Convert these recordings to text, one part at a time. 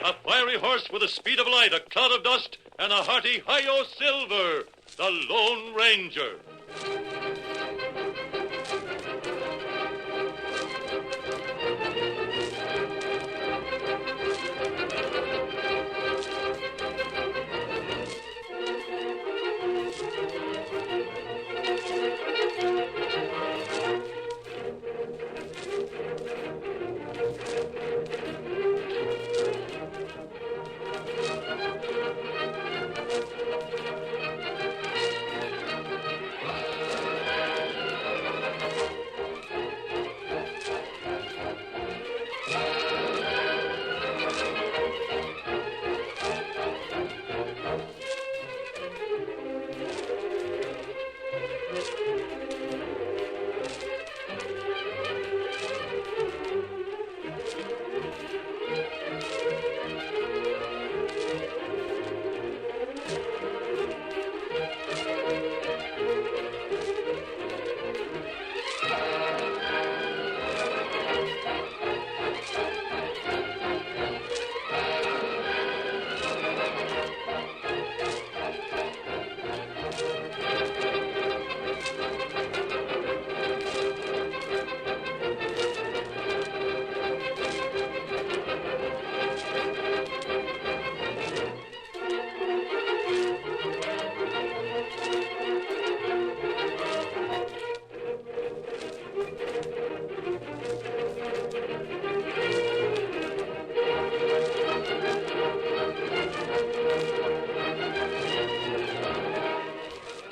A fiery horse with the speed of light, a cloud of dust, and a hearty hi-yo silver, the Lone Ranger.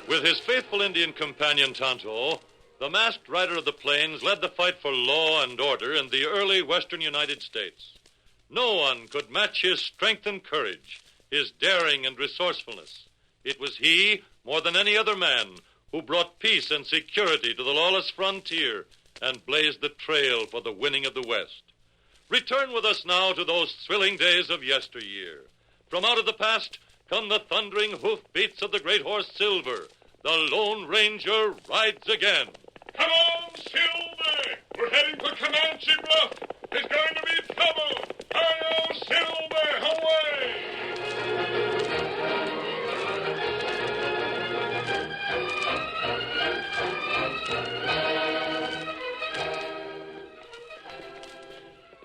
With his faithful Indian companion, Tonto, the masked rider of the plains led the fight for law and order in the early western United States. No one could match his strength and courage, his daring and resourcefulness. It was he, more than any other man, who brought peace and security to the lawless frontier and blazed the trail for the winning of the West. Return with us now to those thrilling days of yesteryear. From out of the past come the thundering hoofbeats of the great horse Silver. The Lone Ranger rides again. Come on, Silver! We're heading for Comanche Bluff. There's going to be trouble. Hi-yo, Silver!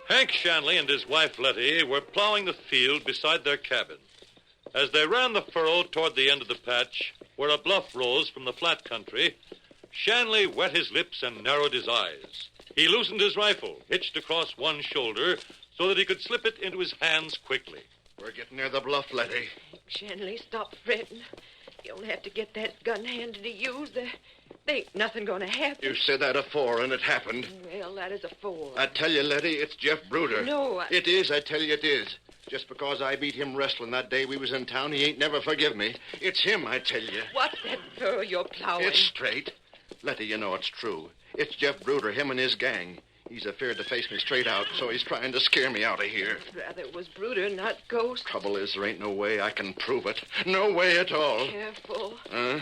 Hank Shanley and his wife Letty were plowing the field beside their cabin. As they ran the furrow toward the end of the patch, where a bluff rose from the flat country, Shanley wet his lips and narrowed his eyes. He loosened his rifle, hitched across one shoulder, so that he could slip it into his hands quickly. We're getting near the bluff, Letty. Shanley, stop fretting. You'll have to get that gun handed to you. There ain't nothing going to happen. You said that afore, and it happened. Well, that is afore. I tell you, Letty, it's Jeff Bruder. No, It is, I tell you it is. Just because I beat him wrestling that day we was in town, he ain't never forgive me. It's him, I tell you. What's that furrow you're plowing? It's straight. Letty, you know it's true. It's Jeff Bruder, him and his gang. He's afeard to face me straight out, so he's trying to scare me out of here. Rather it was Bruder, not Ghost. Trouble is, there ain't no way I can prove it. No way at all. Careful. Huh?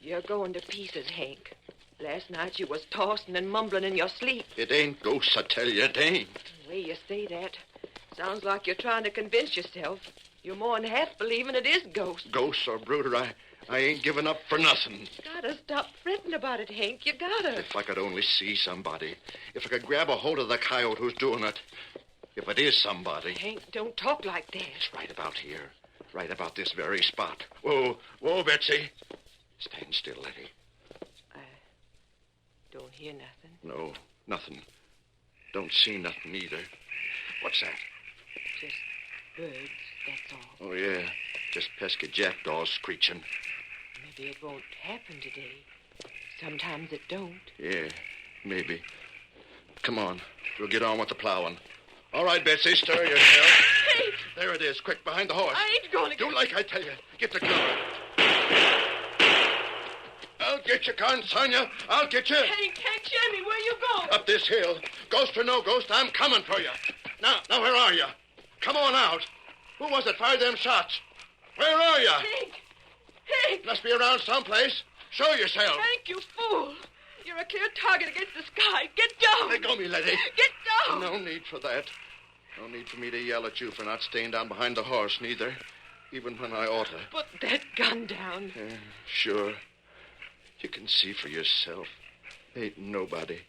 You're going to pieces, Hank. Last night you was tossing and mumbling in your sleep. It ain't ghosts, I tell you, it ain't. The way you say that, sounds like you're trying to convince yourself. You're more than half believing it is Ghost. Ghosts or Bruder, I ain't giving up for nothing. Gotta stop fretting about it, Hank. You gotta. If I could only see somebody. If I could grab a hold of the coyote who's doing it. If it is somebody. Hank, don't talk like that. It's right about here. Right about this very spot. Whoa, Betsy. Stand still, Letty. I don't hear nothing. No, nothing. Don't see nothing either. What's that? Just birds, that's all. Oh, yeah. Just pesky jackdaws screeching. Maybe it won't happen today. Sometimes it don't. Yeah, maybe. Come on. We'll get on with the plowing. All right, Betsy, stir yourself. Hank! There it is, quick, behind the horse. I ain't going to... Do like I tell you. Get the gun. I'll get you, Sonia. I'll get you. Hank, Shanley, where you going? Up this hill. Ghost or no ghost, I'm coming for you. Now, where are you? Come on out. Who was it fired them shots? Where are you? Hank! Must be around someplace. Show yourself. Hank, you fool. You're a clear target against the sky. Get down. Let go me, Letty. Get down. No need for that. No need for me to yell at you for not staying down behind the horse, neither. Even when I oughta. Put that gun down. Yeah, sure. You can see for yourself. Ain't nobody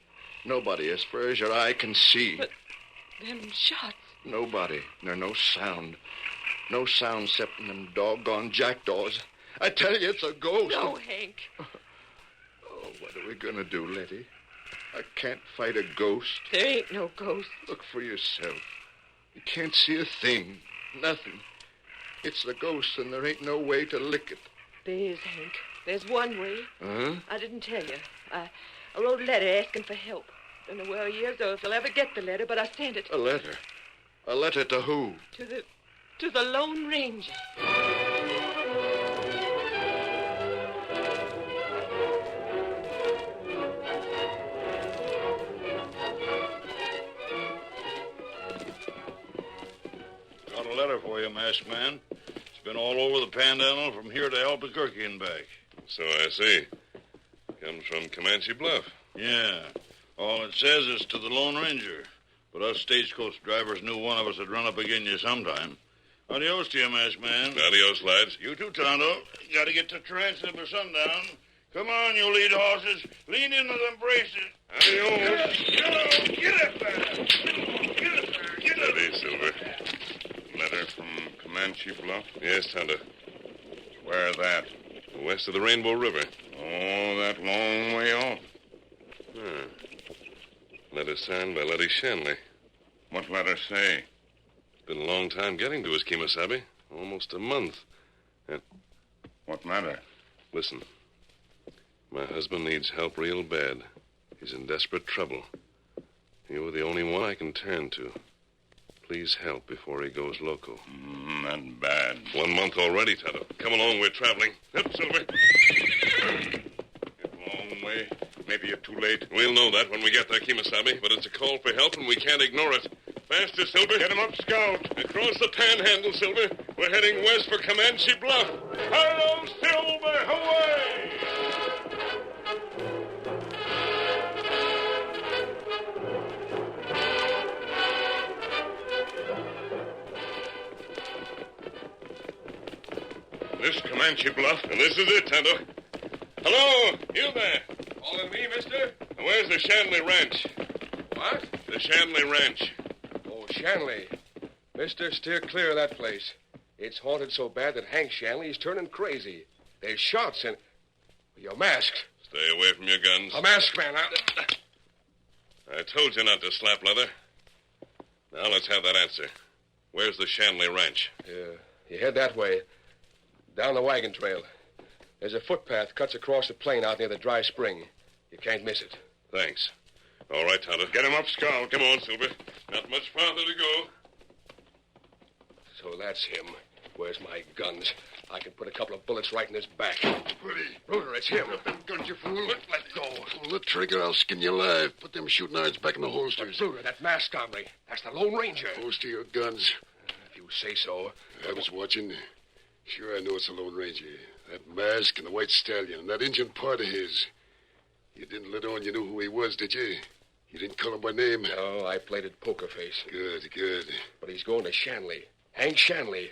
as far as your eye can see. But them shots. Nobody. There's no sound. No sound except them doggone jackdaws. I tell you, it's a ghost. No, Hank. Oh, what are we going to do, Letty? I can't fight a ghost. There ain't no ghost. Look for yourself. You can't see a thing. Nothing. It's the ghost, and there ain't no way to lick it. There is, Hank. There's one way. Huh? I didn't tell you. I wrote a letter asking for help. Don't know where he is or if he'll ever get the letter, but I sent it. A letter? A letter to who? To the Lone Ranger. Got a letter for you, masked man. It's been all over the Panhandle from here to Albuquerque and back. So I see. Comes from Comanche Bluff. Yeah. All it says is to the Lone Ranger. But us stagecoach drivers knew one of us would run up against you sometime. Adios to you, masked man. Adios, lads. You too, Tonto. You gotta get to Transit by sundown. Come on, you lead horses. Lean into them braces. Adios. Get up there. Get up there. Get up Steady, Silver. Letter from Comanche Bluff? Yes, Tonto. Where that? West of the Rainbow River. Oh, that long way off. Letter signed by Letty Shanley. What letter say? Been a long time getting to us, Kemosabe. Almost a month. What matter? Listen. My husband needs help real bad. He's in desperate trouble. You're the only one I can turn to. Please help before he goes loco. Not bad. 1 month already, Tonto. Come along, we're traveling. Up, Silver. A long way. Maybe you're too late. We'll know that when we get there, Kemosabe, but it's a call for help and we can't ignore it. Faster, Silver. Get him up, Scout. Across the Panhandle, Silver. We're heading west for Comanche Bluff. Hello, Silver. Away! This Comanche Bluff, and this is it, Tonto. Hello, you there. Calling me, mister? Where's the Shanley Ranch? What? The Shanley Ranch. Oh, Shanley. Mister, steer clear of that place. It's haunted so bad that Hank Shanley is turning crazy. There's shots and... You're masked. Stay away from your guns. A masked man. I told you not to slap leather. Now let's have that answer. Where's the Shanley Ranch? You head that way. Down the wagon trail. There's a footpath cuts across the plain out near the dry spring. You can't miss it. Thanks. All right, Tonto. Get him up, Scout. Come on, Silver. Not much farther to go. So that's him. Where's my guns? I can put a couple of bullets right in his back. Pretty. Bruder, it's him. Drop them guns, you fool. Let go. Pull the trigger, I'll skin you alive. Put them shooting irons back in the holsters. Bruder, that masked hombre. That's the Lone Ranger. Holster your guns. If you say so. I was watching. Sure, I know it's the Lone Ranger. That mask and the white stallion and that Indian part of his. You didn't let on you knew who he was, did you? You didn't call him by name? No, I played it poker face. Good. But he's going to Shanley. Hank Shanley.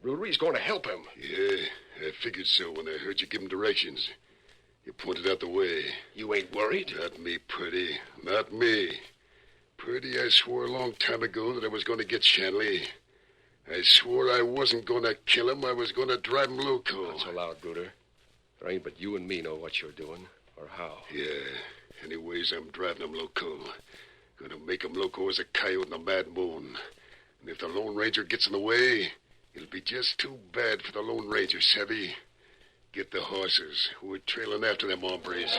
Bruder, he's going to help him. Yeah, I figured so when I heard you give him directions. You pointed out the way. You ain't worried? Not me, Pretty. Not me. Pretty, I swore a long time ago that I was going to get Shanley. I swore I wasn't going to kill him. I was going to drive him loco. Not so loud, Bruder. There ain't but you and me know what you're doing, or how. Yeah. Anyways, I'm driving him loco. Gonna make him loco as a coyote in a mad moon. And if the Lone Ranger gets in the way, it'll be just too bad for the Lone Ranger, savvy? Get the horses. We're trailing after them hombres.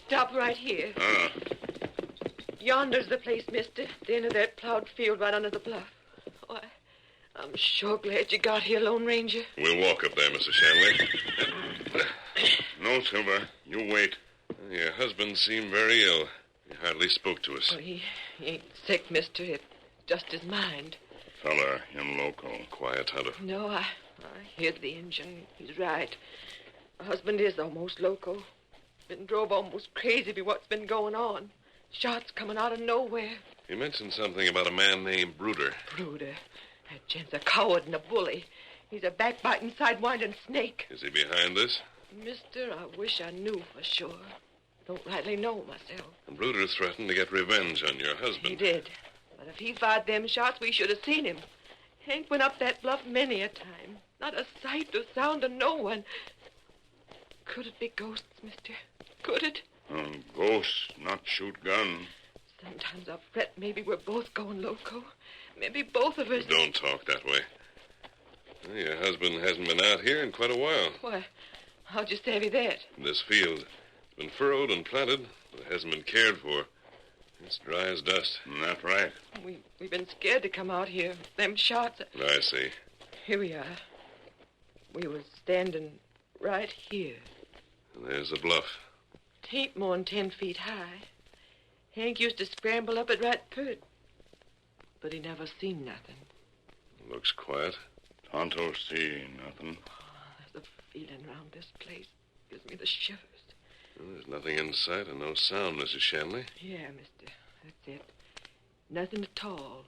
Stop right here. Yonder's the place, mister. The end of that plowed field right under the bluff. Oh, I'm sure glad you got here, Lone Ranger. We'll walk up there, Mr. Shanley. No, Silver. You wait. Your husband seemed very ill. He hardly spoke to us. Oh, he ain't sick, mister. It's just his mind. Fella in loco. Quiet, Tonto. No, I heard the engine. He's right. My husband is almost loco. Been drove almost crazy by what's been going on. Shots coming out of nowhere. You mentioned something about a man named Bruder. Bruder. That gent's a coward and a bully. He's a backbiting, sidewinding snake. Is he behind this? Mister, I wish I knew for sure. Don't rightly know myself. And Bruder threatened to get revenge on your husband. He did. But if he fired them shots, we should have seen him. Hank went up that bluff many a time. Not a sight or sound of no one. Could it be ghosts, mister? Could it? Ghosts, not shoot gun. Sometimes I fret maybe we're both going loco. Maybe both of us... Don't talk that way. Well, your husband hasn't been out here in quite a while. Why, how'd you savvy that? This field has been furrowed and planted, but it hasn't been cared for. It's dry as dust. That's right. We've been scared to come out here. Them shots... I see. Here we are. We was standing right here. And there's the bluff. It ain't more'n 10 feet high. Hank used to scramble up it right pert. But he never seen nothing. Looks quiet. Tonto see nothing. Oh, there's a feeling around this place. Gives me the shivers. Well, there's nothing in sight and no sound, Mrs. Shanley. Yeah, mister. That's it. Nothing at all.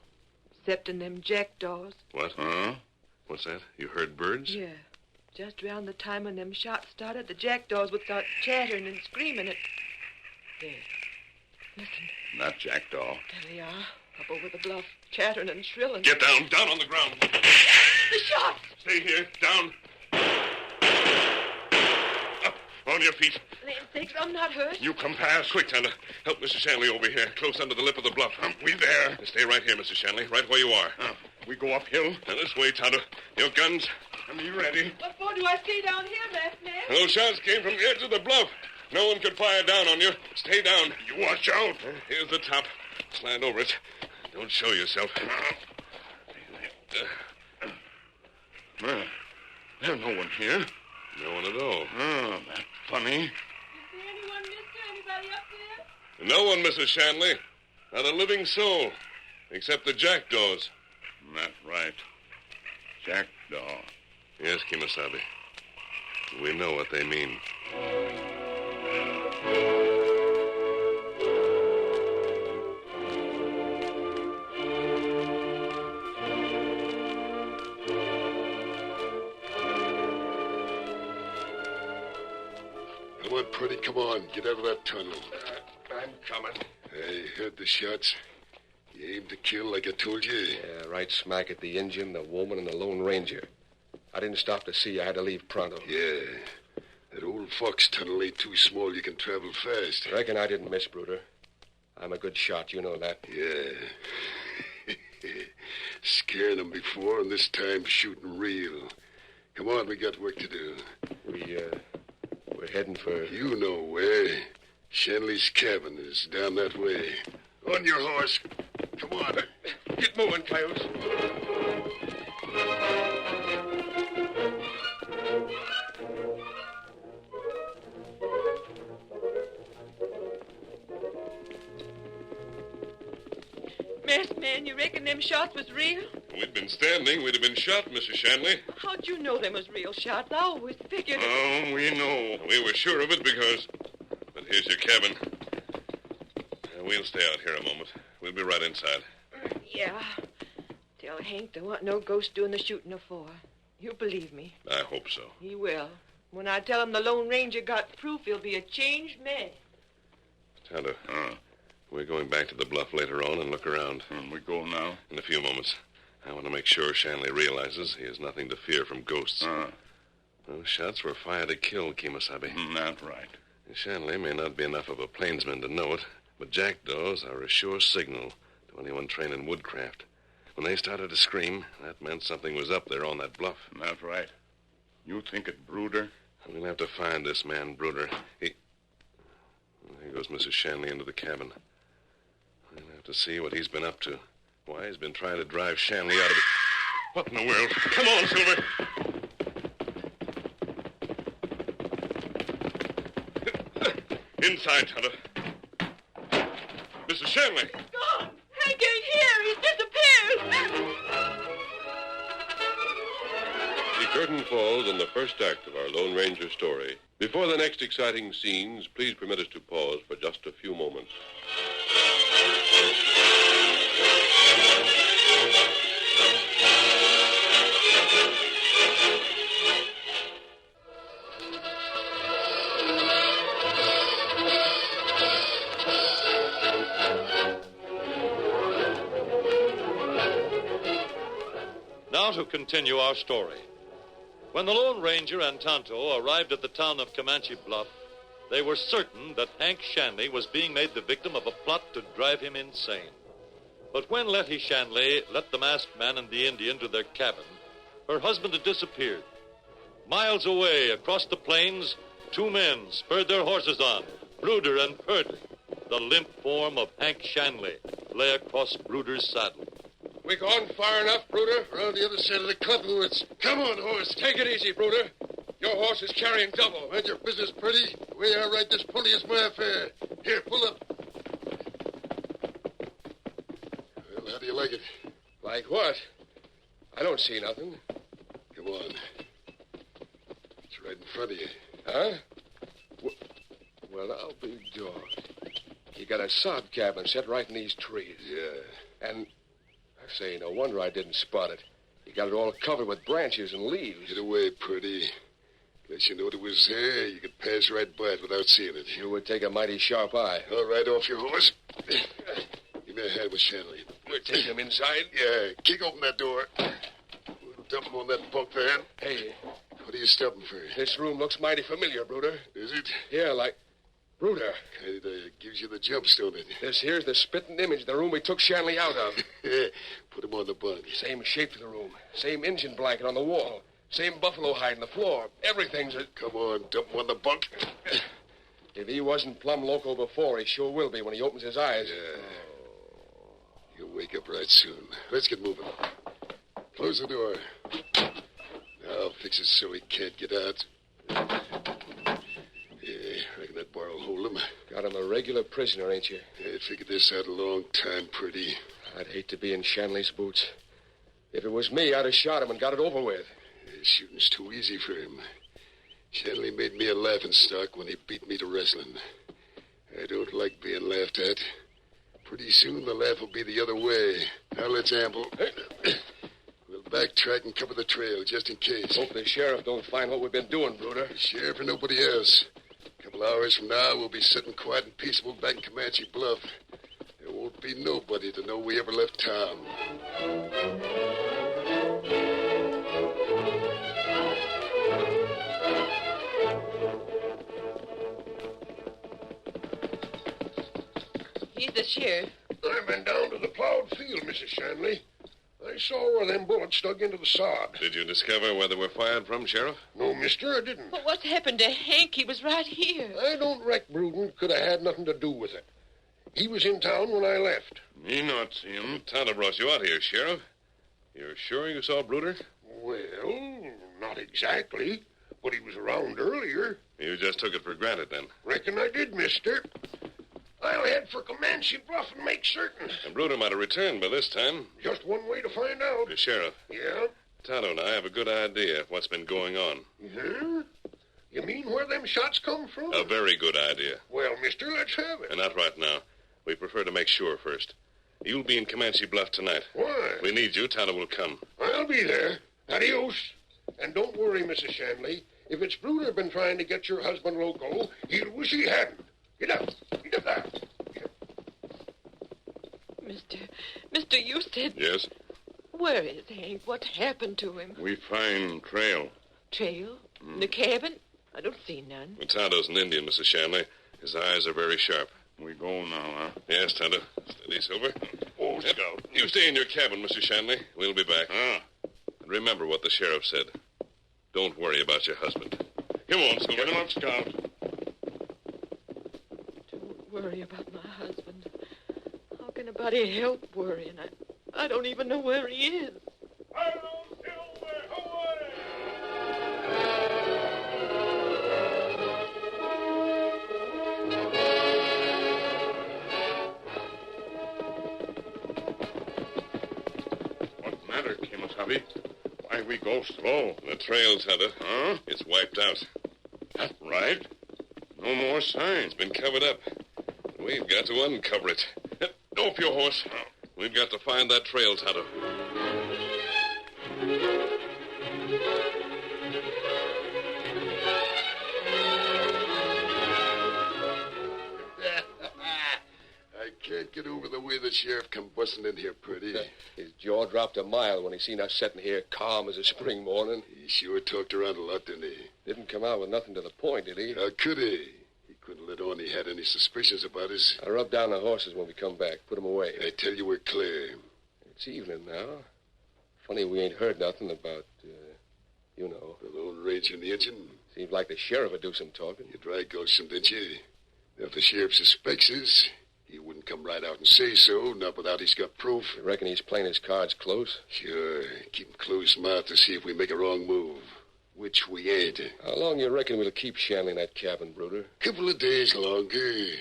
Except in them jackdaws. What? Huh? What's that? You heard birds? Yeah. Just around the time when them shots started, the jackdaws would start chattering and screaming at... There. Listen. That jackdaw. There they are. Up over the bluff. Chattering and shrilling. Get down. Down on the ground. The shots! Stay here. Down. Up. On your feet. Land sakes, I'm not hurt. You come past. Quick, Tonto. Help Mrs. Shanley over here, close under the lip of the bluff. We there. Stay right here, Mrs. Shanley, right where you are. We go uphill. Now, this way, Tonto. Your guns. Be ready. What for do I stay down here, masked man? Those shots came from the edge of the bluff. No one could fire down on you. Stay down. You watch out. Here's the top. Slide over it. Don't show yourself. There's no one here. No one at all. Oh, that's funny. Is there anyone, mister? Anybody up there? No one, Mrs. Shanley. Not a living soul. Except the jackdaws. That's right. Jackdaw. Yes, Kimasabi. We know what they mean. Come on, Purdy, come on. Get out of that tunnel. I'm coming. I heard the shots. You aimed to kill like I told you. Yeah, right smack at the Indian, the woman, and the Lone Ranger. I didn't stop to see. I had to leave pronto. Yeah. That old fox tunnel ain't too small. You can travel fast. Reckon I didn't miss, Bruder. I'm a good shot. You know that. Yeah. Scaring them before, and this time shooting real. Come on, we got work to do. We're heading for... You know where. Shanley's cabin is down that way. On your horse. Come on. Get moving, Coyotes. Masked man, you reckon them shots was real? If we'd been standing, we'd have been shot, Mrs. Shanley. How'd you know them was real shots? I always figured... Oh, we know. We were sure of it because... But here's your cabin. We'll stay out here a moment. We'll be right inside. Yeah. Tell Hank there wasn't no ghost doing the shooting afore. You believe me. I hope so. He will. When I tell him the Lone Ranger got proof, he'll be a changed man. Tonto, we're going back to the bluff later on and look around. We go now. In a few moments. I want to make sure Shanley realizes he has nothing to fear from ghosts. Those shots were fired to kill Kimasabi. That's right. Shanley may not be enough of a plainsman to know it, but jackdaws are a sure signal to anyone trained in woodcraft. When they started to scream, that meant something was up there on that bluff. That's right. You think it Bruder? We'll have to find this man, Bruder. Here goes Mrs. Shanley into the cabin. We'll have to see what he's been up to. Why he's been trying to drive Shanley out of it. What in the world? Come on, Silver. Inside, Tonto. Mrs. Shanley. He's gone. Hank ain't here. He's disappeared. He Curtain falls on the first act of our Lone Ranger story. Before the next exciting scenes, please permit us to pause for just a few moments. Now to continue our story. When the Lone Ranger and Tonto arrived at the town of Comanche Bluff, they were certain that Hank Shanley was being made the victim of a plot to drive him insane. But when Letty Shanley let the masked man and the Indian to their cabin, her husband had disappeared. Miles away, across the plains, two men spurred their horses on, Bruder and Purdy. The limp form of Hank Shanley lay across Bruder's saddle. We gone far enough, Bruder? We're on the other side of the cottonwoods. Come on, horse. Take it easy, Bruder. Your horse is carrying double. Mind your business, Purdy. The way I ride this pony is my affair. Here, pull up. Well, how do you like it? Like what? I don't see nothing. Come on. It's right in front of you. Huh? Well, I'll be dogged. You got a sod cabin set right in these trees. Yeah. And, I say, no wonder I didn't spot it. You got it all covered with branches and leaves. Get away, Purdy. Unless you knew it was there, you could pass right by it without seeing it. You would take a mighty sharp eye. All right, off your horse. Give me a hand with Shanley. We're taking him inside? Yeah, kick open that door. We'll dump him on that bunk van. Hey. What are you stopping for? This room looks mighty familiar, Bruder. Is it? Yeah, like... Bruder. Kind of gives you the jumps, don't it? This here's the spitting image of the room we took Shanley out of. Put him on the bunk. Same shape to the room. Same engine blanket on the wall. Same buffalo hide on the floor. Everything's a... Come on, dump him on the bunk. If he wasn't plumb loco before, he sure will be when he opens his eyes. Yeah. You'll wake up right soon. Let's get moving. Close the door. Now I'll fix it so he can't get out. Yeah, reckon that bar will hold him. Got him a regular prisoner, ain't you? I figured this out a long time, Purdy. I'd hate to be in Shanley's boots. If it was me, I'd have shot him and got it over with. Shooting's too easy for him. Shanley made me a laughingstock when he beat me to wrestling. I don't like being laughed at. Pretty soon the laugh will be the other way. Now let's amble. We'll backtrack and cover the trail just in case. Hope the sheriff don't find what we've been doing, Bruder. The sheriff or nobody else. A couple hours from now, we'll be sitting quiet and peaceful back in Comanche Bluff. There won't be nobody to know we ever left town. He's the sheriff. I've been down to the plowed field, Mrs. Shanley. I saw where them bullets dug into the sod. Did you discover where they were fired from, Sheriff? No, mister, I didn't. But what's happened to Hank? He was right here. I don't reckon Bruden could have had nothing to do with it. He was in town when I left. Me not see him. Tonto brought you out here, Sheriff. You're sure you saw Bruder? Well, not exactly, but he was around earlier. You just took it for granted, then. Reckon I did, mister. I'll head for Comanche Bluff and make certain. And Bruder might have returned by this time. Just one way to find out. The Sheriff. Yeah? Tonto and I have a good idea of what's been going on. Yeah? You mean where them shots come from? A very good idea. Well, mister, let's have it. And not right now. We prefer to make sure first. You'll be in Comanche Bluff tonight. Why? We need you. Tonto will come. I'll be there. Adios. And don't worry, Mrs. Shanley. If it's Bruder been trying to get your husband loco, he'll wish he hadn't. Get up. Get up there. Mister, you said... Yes? Where is Hank? What happened to him? We find trail. Trail? In the cabin? I don't see none. Well, Tonto's an Indian, Mrs. Shanley. His eyes are very sharp. We go now, huh? Yes, Tonto. Steady, Silver. Oh, Scout. You stay in your cabin, Mr. Shanley. We'll be back. Ah. And remember what the sheriff said. Don't worry about your husband. Come on, Silver. Get him up, Scout. Don't worry about my husband. How can anybody help worrying? I don't even know where he is. What matter, Kemosabe? Why, we go slow. The trail's Hunter. Huh? It's wiped out. That right? No more signs. It's been covered up. We've got to uncover it. Off your horse. We've got to find that trail's Hunter. I can't get over the way the sheriff come busting in here, Purdy. His jaw dropped a mile when he seen us sitting here calm as a spring morning. He sure talked around a lot, didn't he? Didn't come out with nothing to the point, did he? How could he? He couldn't let on he had any suspicions about us. I'll rub down the horses when we come back. Put them away. I tell you we're clear. It's evening now. Funny we ain't heard nothing about, you know. The Lone Ranger and the engine. Seems like the sheriff would do some talking. You dry gulched him, didn't you? Now, if the sheriff suspects us, he wouldn't come right out and say so, not without he's got proof. You reckon he's playing his cards close? Sure. Keep him close-mouthed to see if we make a wrong move. Which we ain't. How long you reckon we'll keep Shanley in that cabin, Bruder? Couple of days longer.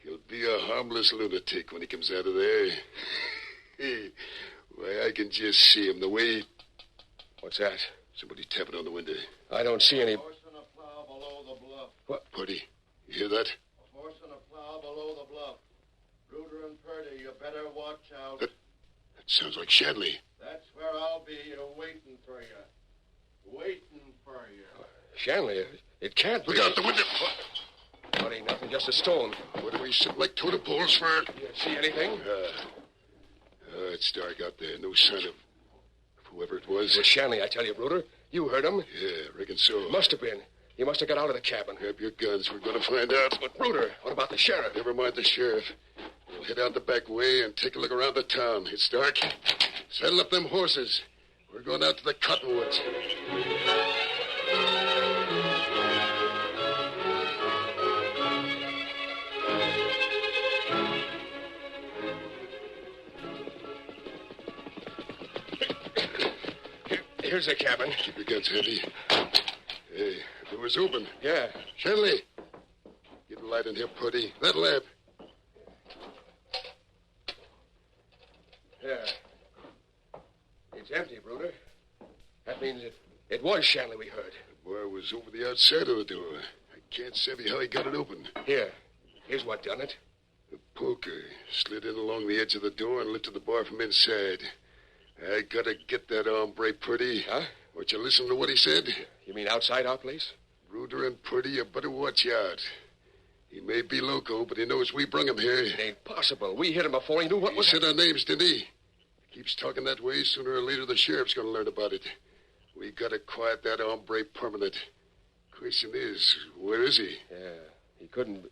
He'll be a harmless lunatic when he comes out of there. Why, I can just see him the way... What's that? Somebody tapping on the window. I don't see any... Horse and a plow below the bluff. What? Purdy, you hear that? A horse and a plow below the bluff. Bruder and Purdy, you better watch out. That sounds like Shanley. That's where I'll be waiting for you. Waiting for you. Shanley, it can't be. Look out the window. What, ain't nothing, just a stone. What do we sit like totem poles for? You see anything? It's dark out there. No sign of whoever it was. It was Shanley, I tell you, Bruder. You heard him. Yeah, reckon so. Must have been. He must have got out of the cabin. Grab your guns. We're going to find out. But, Bruder, what about the sheriff? Never mind the sheriff. We'll head out the back way and take a look around the town. It's dark. Saddle up them horses. We're going out to the cottonwoods. Here's the cabin. Keep your guns handy. Hey, the door's open. Yeah. Shanley, get a light in here, Purdy. That lamp. Yeah. It's empty, Bruder. That means it was Shanley we heard. The boy was over the outside of the door. I can't savvy how he got it open. Here's what done it. The poker slid in along the edge of the door and lifted the bar from inside. I gotta get that hombre, Purdy. Huh? Won't you listen to what he said? You mean outside our place? Bruder and Purdy, you better watch out. He may be loco, but he knows we brung him here. It ain't possible. We hit him before he knew what He was... said our names, didn't he? Keeps talking that way, sooner or later the sheriff's gonna learn about it. We gotta quiet that hombre permanent. Question is, where is he? Yeah, he couldn't...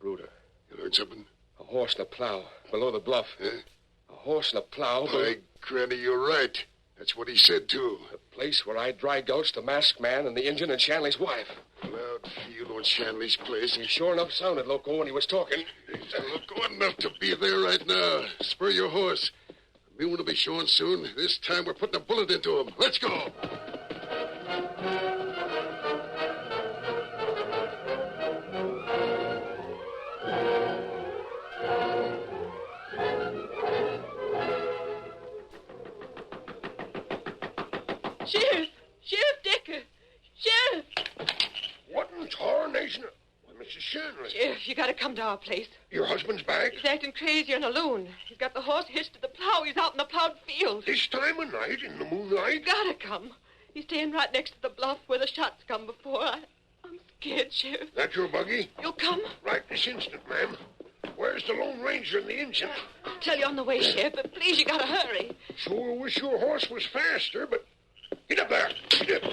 Bruder. You learned something? A horse and a plow below the bluff. Huh? A horse and a plow... By Granny, you're right. That's what he said, too. The place where I dry gulched the masked man and the Injun and Shanley's wife. Loud field on Shanley's place. He sure enough sounded loco when he was talking. He's loco enough to be there right now. Spur your horse. The moon will be showing soon. This time we're putting a bullet into him. Let's go. Sheriff! Sheriff Decker! Sheriff! What in tarnation? Why, Mrs. Shanley, Sheriff, you gotta come to our place. your husband's back? He's acting crazy in a loon. He's got the horse hitched to the plow. He's out in the plowed field. This time of night in the You moonlight? gotta come. He's staying right next to the bluff where the shots come before. I'm scared, Sheriff. That your buggy? You'll come? Right this instant, ma'am. Where's the Lone Ranger and the engine? I'll tell you on the way, Sheriff, but please, you gotta hurry. Sure wish your horse was faster, but... Get up there. Get up.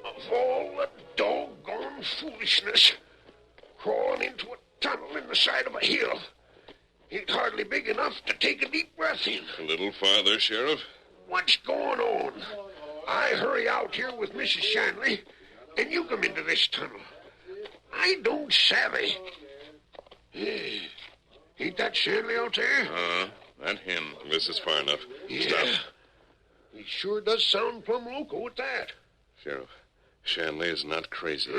Of all the doggone foolishness, crawling into a tunnel in the side of a hill. Ain't hardly big enough to take a deep breath in. A little farther, Sheriff. What's going on? I hurry out here with Mrs. Shanley, and you come into this tunnel. I don't savvy. Hey, ain't that Shanley out there? That him. This is far enough. Yeah. Stop. He It sure does sound plumb loco at that. Sheriff, Shanley is not crazy.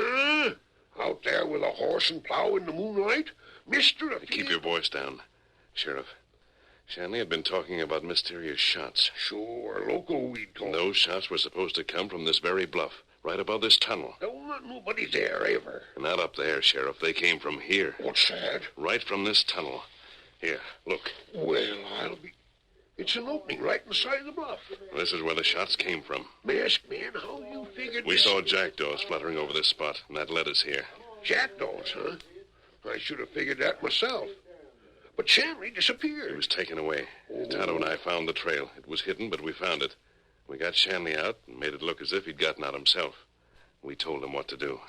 Out there with a horse and plow in the moonlight? Mister, if Keep your voice down. Sheriff, Shanley had been talking about mysterious shots. Sure, local weed talk. Those shots were supposed to come from this very bluff, right above this tunnel. There was not nobody there, ever. Not up there, Sheriff. They came from here. What's that? Right from this tunnel. Here, look. Well, I'll be... It's an opening right in the side of the bluff. This is where the shots came from. Masked man, how you figured We this... saw jackdaws fluttering over this spot, and that led us here. Jackdaws, huh? I should have figured that myself. But Shanley disappeared. He was taken away. Tonto and I found the trail. It was hidden, but we found it. We got Shanley out and made it look as if he'd gotten out himself. We told him what to do.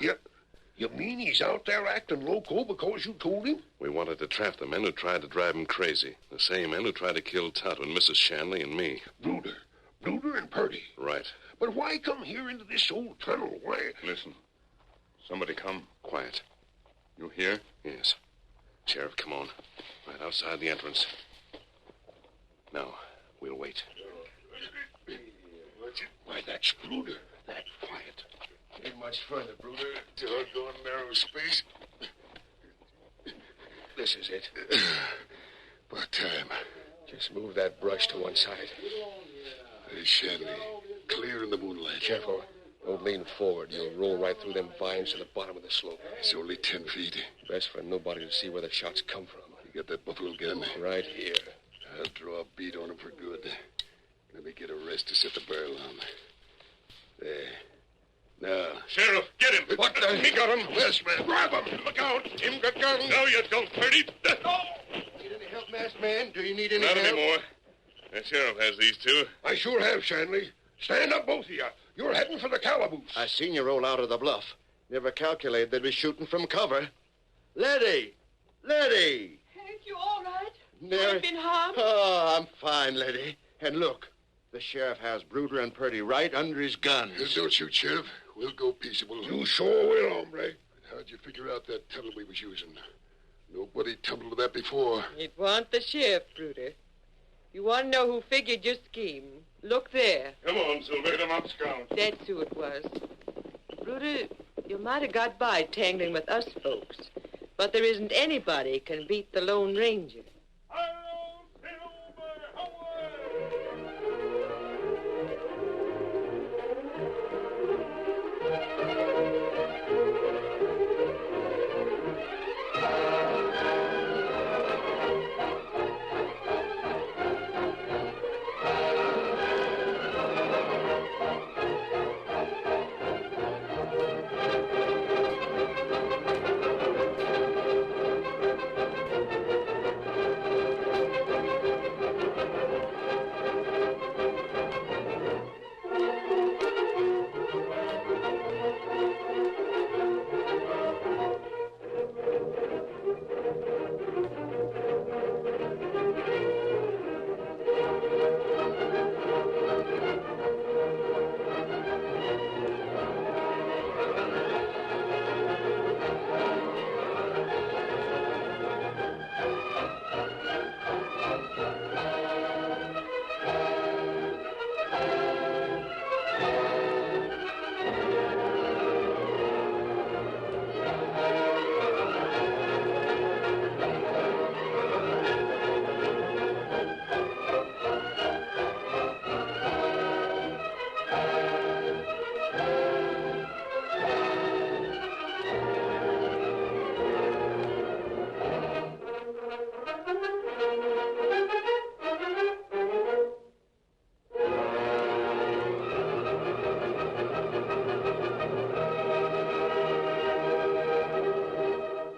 You mean he's out there acting loco because you told him? We wanted to trap the men who tried to drive him crazy. The same men who tried to kill Tonto and Mrs. Shanley and me. Bruder and Purdy. Right. But why come here into this old tunnel? Why... Listen. Somebody come. Quiet. You hear? Yes. Sheriff, come on. Right outside the entrance. Now, we'll wait. Why, that's Bruder. That quiet. Ain't much further, Bruder. Doggone narrow space. This is it. About time. Just move that brush to one side. There's Shanley. Clear in the moonlight. Careful. Don't lean forward. You'll roll right through them vines to the bottom of the slope. It's only 10 feet. Best for nobody to see where the shots come from. You got that buffalo gun? Right here. I'll draw a bead on him for good. Let me get a rest to set the barrel on. There. Now. Sheriff, get him. What the... He got him. Yes, man. Grab him. Look out. Him got gun. No, you don't, Purdy. No. Need any help, masked man? Do you need any Not help? anymore. The sheriff has these two. I sure have, Shanley. Stand up, both of you. You're heading for the calaboose. I seen you roll out of the bluff. Never calculated they'd be shooting from cover. Letty! Letty! Hank, you all right? There... You've been harmed? Oh, I'm fine, Letty. And look, the sheriff has Bruder and Purdy right under his guns. Don't shoot, Sheriff. We'll go peaceable. You sure will, hombre. How'd you figure out that tunnel we was using? Nobody tumbled to that before. It wasn't the sheriff, Bruder. You want to know who figured your scheme? Look there. Come on, Silver. Them up, Scout. That's who it was. Bruder, you might have got by tangling with us folks, but there isn't anybody can beat the Lone Ranger.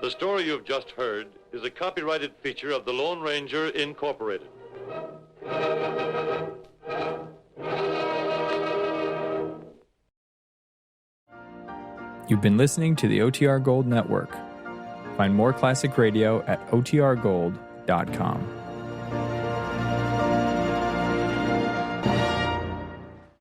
The story you've just heard is a copyrighted feature of the Lone Ranger, Incorporated. You've been listening to the OTR Gold Network. Find more classic radio at otrgold.com.